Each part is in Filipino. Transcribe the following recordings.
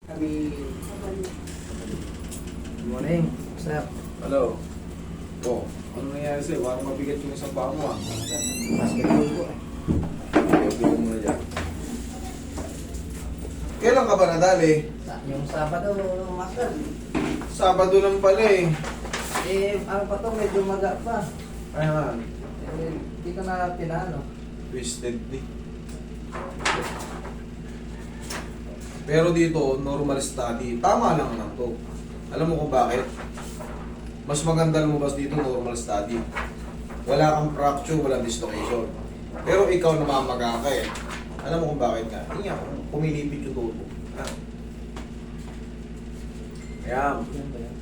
Kami, good morning, sir. Hello. Oh, ano nangyari sa'yo? Parang mabigat yung isang paa mo ah. Basketball po eh. Bigo mo na dyan. Kailan ka ba nadali? Yung Sabado, master. Sabado lang pala eh. Ano pa to, medyo maga pa. Ayan. Hindi ko na pinano. Twisted di. Pero dito, normal study. Tama lang lang to. Alam mo kung bakit? Mas maganda lumabas dito normal study. Wala kang fracture, walang dislocation. Pero ikaw namamaga ka eh. Alam mo kung bakit nga? Hindi nga, pumilipit yung todo. Ah. Ayan. Yan ba yan?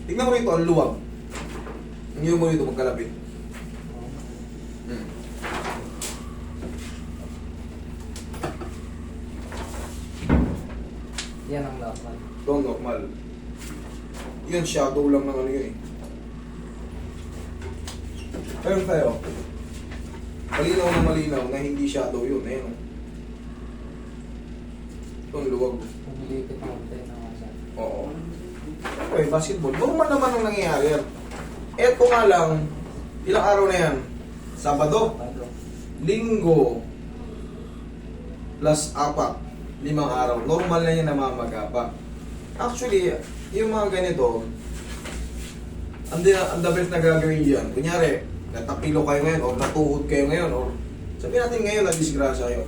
Tingnan mo rito, ang luwag. Hindi mo rito magkalapit. Hmm. Yan ang normal. Ito ang normal. Yan, shadow lang ng ano yun eh. Pero tayo, malinaw na malinaw na hindi shadow yun. Ayan o. Ito ang luwag. Pumilipit ang tayo na masa. Oo. Okay, basketball. Normal naman ang nangyayari yan. Eto nga lang, ilang araw na yan? Sabado, Linggo, plus 4, 5 araw. Normal na yan namamaga pa. Actually, yung mga ganito, ang the best na gagawin dyan, kunyari, natapilo kayo ngayon, o natuhod kayo ngayon, o sabihin natin ngayon, na-disgrasya kayo.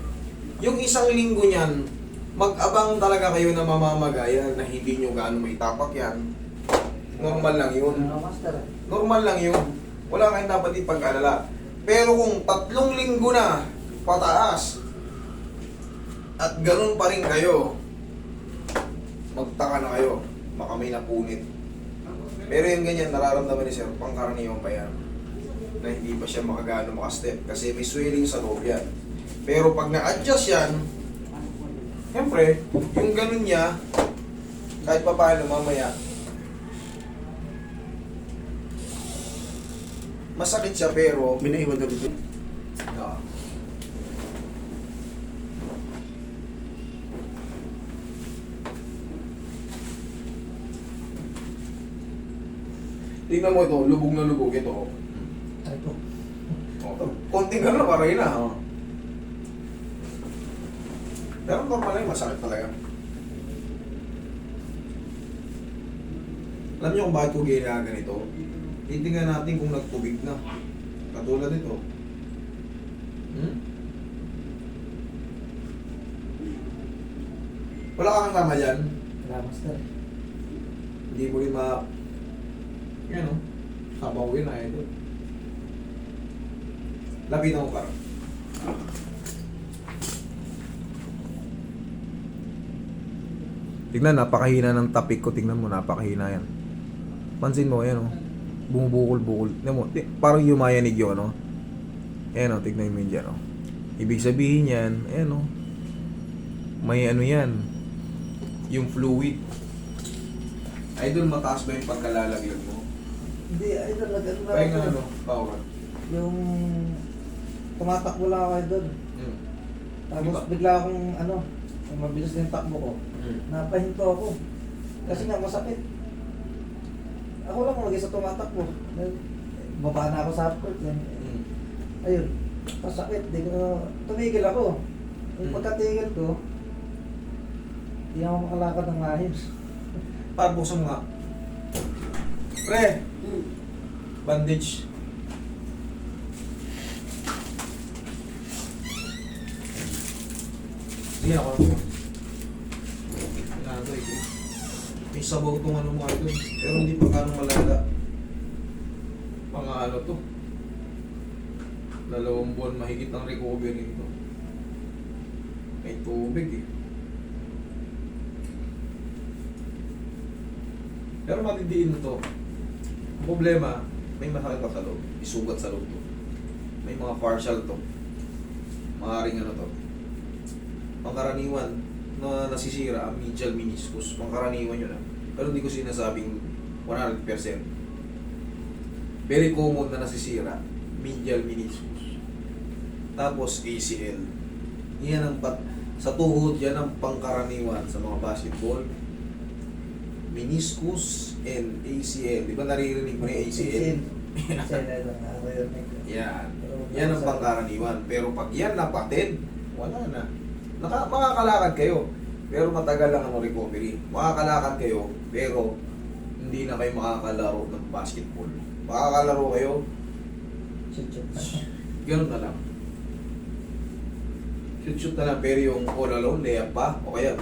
Yung isang linggo niyan, mag-abang talaga kayo na mamamagaya na hindi nyo gaano maitapak yan. Normal lang yun. Ano master? Normal lang yun. Wala kayong dapat ipag-alala. Pero kung 3 linggo na pataas at ganun pa rin kayo, magtaka na kayo. Baka may napunit. Pero yung ganyan, nararamdaman ni sir, pangkaraniwan pa yan. Na hindi pa siya makagano makastep kasi may swelling sa loob yan. Pero pag na-adjust yan, siyempre, yung ganun niya, kahit pa paano mamaya, masakit siya pero Binaiwan na dito. no. Tingnan mo ito, lubog na lubog ito. Ito. Oh, konting gano'n, parang yun na. Pero normal lang, masakit talaga. Alam niyo kung bakit ko ganito? Titingnan natin kung nagtubig na. Katulad nito. Wala kang tama dyan. Wala master. Hindi mo rin ma... Yan o. Sabaw yun na ito. Lapitan mo parang. Tignan, napakahina ng tapik ko. Tignan mo, napakahina yan. Pansin mo, yan o. Bumubukol-bukol. Tignan mo, parang yumayanig yun, no? Ayan o, tignan mo yun dyan, o. Ibig sabihin yan, ayan o. May ano yan. Yung fluid. Idol, mataas ba yung pagkalalaglag mo? Hindi, ay talaga. Kaya nga ano, power. Yung tumatakbo lang ako doon. Hmm. Tapos Diba? bigla akong mabilis na yung takbo ko. Napahinto ako. Kasi nga masakit. Ako lang mag-isa tumatakbo. Baba na ako sa upcourt. Ayun. Masakit. Tumigil ako. Yung pagkatigil ko, hindi ako makalakad ng maayos. Pabuksan mo nga. Pre! Bandage. Sige ako. Pinado ito. May sabaw itong ano mga ito. Pero hindi pa gano'ng malala. Pang ano to. 2 buwan mahigit ang recovery nito. May tubig eh. Pero matidiin mo to. Ang problema, may masakit pa sa loob. Isugat sa loob to. May mga partial to. Maaring ano to. Pangkaraniwan na nasisira ang medial meniscus. Pangkaraniwan yun ah. Pero hindi ko sinasabing 100%. Very common na nasisira. Medial meniscus. Tapos ACL. Yan ang Sa tuhod, yan ang pangkaraniwan sa mga basketball. Meniscus and ACL. Di ba naririnig mo na yung ACL? Yan. Yan ang pangkaraniwan. Pero pag yan napatid, wala na. Makakalakad kayo. Pero matagal lang ang recovery. Makakalakad kayo, pero hindi na kayo makakalaro ng basketball. Makakalaro kayo, ganun na lang. Shoot na lang, pero yung all alone, layup pa, o kaya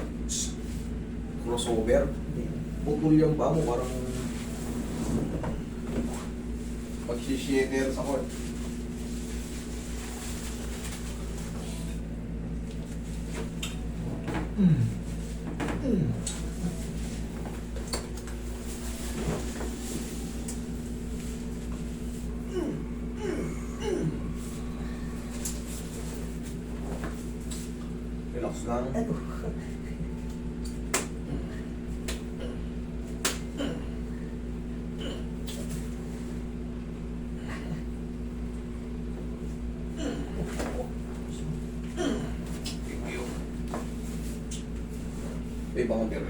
crossover, putol yung pa mo, parang pag-shader sa court. Relax lang. May bangon pero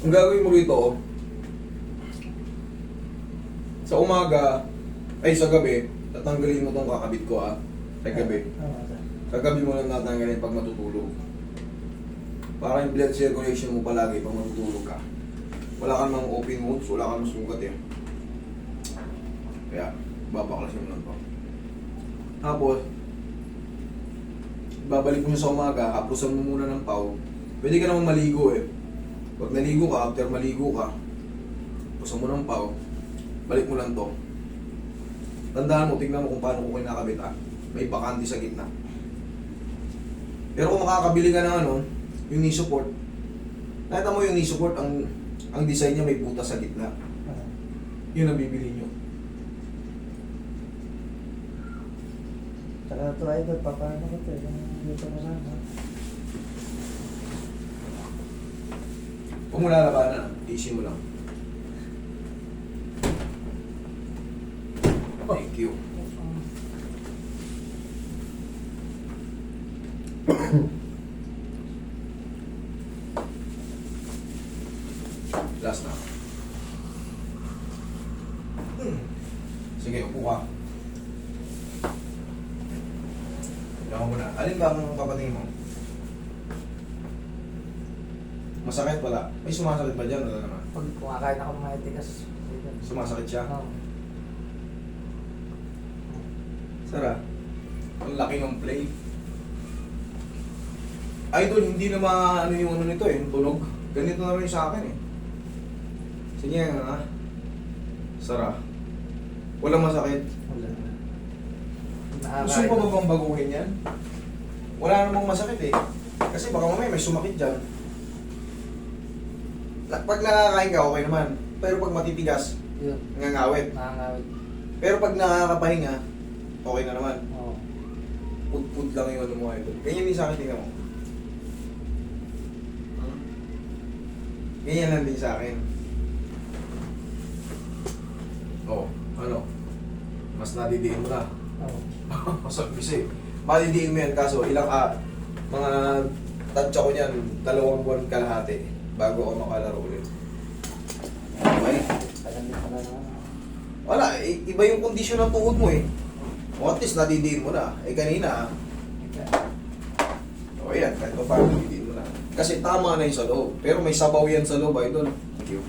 ang gagawin mo rito, sa umaga, ay sa gabi, tatanggalin mo tong kakabit ko sa gabi. Sa gabi mo lang natanggalin pag matutulog. Para yung blood circulation mo palagi pag matutulog ka. Wala kang mga open wounds, wala kang sugat eh. Kaya, babaklasin mo lang to. Tapos, babalik mo sa umaga, hapusan mo muna ng pau. Pwede ka naman maligo eh. Pag naligo ka, after maligo ka, hapusan mo ng pau, balik mo lang to. Tandaan mo, tingnan mo kung paano ko kinakabit May bakante sa gitna. Pero kung makakabili ka ng yung knee support, nakita mo yung knee support, ang design niya may butas sa gitna. Yun ang bibili nyo. Tsaka ito ay papaano ko ito, yung dito mo sana. Kung mula labanan, easy mo lang. Thank you. Last na. Sige, upo ka. Tingnan mo na. Alin ba ang papatingin mo? Masakit wala? May sumasakit ba dyan? Wala naman. Pag kumakain ako ng maitigas, Sumasakit siya? Oo. Sara, ang laki ng play. Idol, hindi na ano yung nito yung tunog. Ganito na rin sa akin eh. Sige nga. Sara. Walang masakit. Wala. Gusto mo ba bang baguhin yan? Wala namang masakit eh. Kasi baka mamaya may sumakit dyan. Pag nakakain ka, okay naman. Pero pag matitigas, Yun, ngangawit. nakangawit. Pero pag nakakapahinga, okay na naman. Oo. Put-put lang yung mo ito. Ganyan din sa akin, tingnan mo. Ganyan lang din sa akin. Oh, ano? Mas nadidiin mo na. Oo. Masarap kasi. Madidiin mo yan kaso ilang mga tansya ko niyan, 2 buwan kalahati bago ako makalaro ulit. Okay? Tagal din pala naman. Wala, iba yung kondisyon ng tuhod mo eh. O at least nadidiin mo na. Eh kanina, o yan, kahit pa paano nadidiin mo na. Kasi tama na yung sa loob. Pero may sabaw yan sa loob, idol. Thank you.